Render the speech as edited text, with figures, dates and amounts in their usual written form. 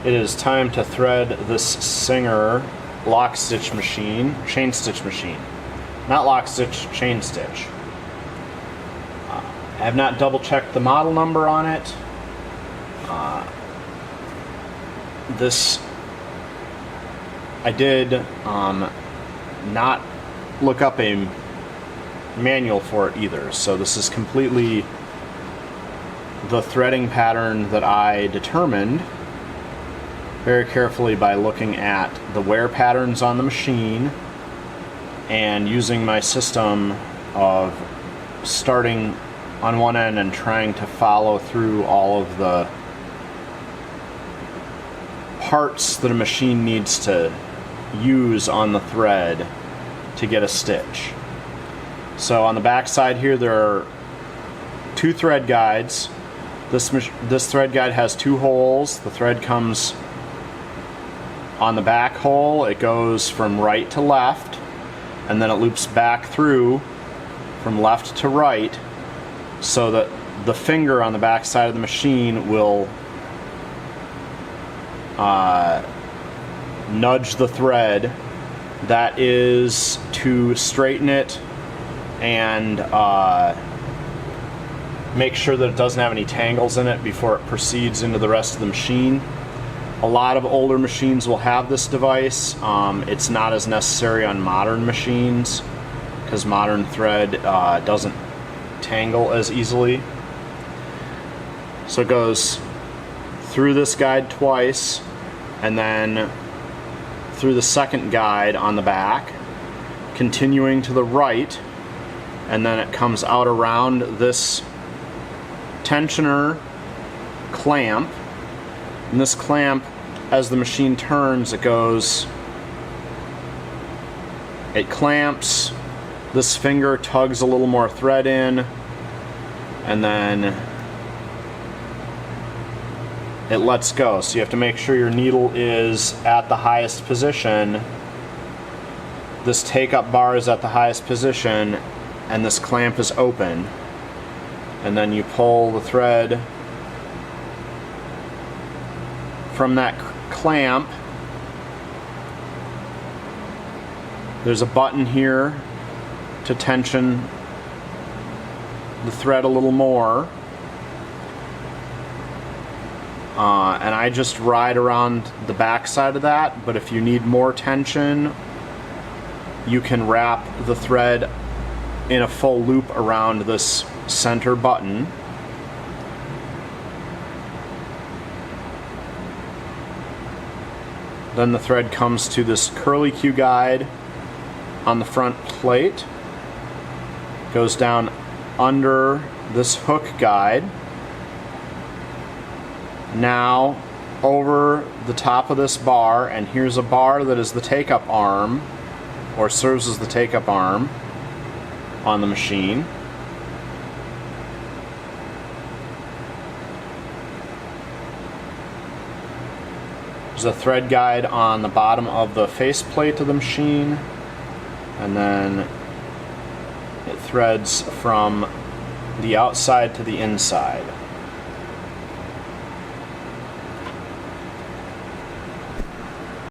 It is time to thread this Singer lock stitch machine, chain stitch machine. Not lock stitch, chain stitch. I have not double checked the model number on it. This I did not look up a manual for it either, so this is completely the threading pattern that I determined very carefully by looking at the wear patterns on the machine and using my system of starting on one end and trying to follow through all of the parts that a machine needs to use on the thread to get a stitch. So on the back side here there are two thread guides. This thread guide has two holes. The thread comes on the back hole, it goes from right to left, and then it loops back through from left to right, so that the finger on the back side of the machine will nudge the thread. That is to straighten it and make sure that it doesn't have any tangles in it before it proceeds into the rest of the machine. A lot of older machines will have this device. It's not as necessary on modern machines because modern thread doesn't tangle as easily. So it goes through this guide twice and then through the second guide on the back, continuing to the right, and then it comes out around this tensioner clamp. And this clamp, as the machine turns, it clamps, this finger tugs a little more thread in, and then it lets go. So you have to make sure your needle is at the highest position. This take-up bar is at the highest position, and this clamp is open. And then you pull the thread from that clamp. There's a button here to tension the thread a little more. And I just ride around the back side of that, but if you need more tension, you can wrap the thread in a full loop around this center button. Then the thread comes to this curlicue guide on the front plate, goes down under this hook guide, now over the top of this bar, and here's a bar that is the take-up arm, or serves as the take-up arm on the machine. There's a thread guide on the bottom of the faceplate of the machine, and then it threads from the outside to the inside.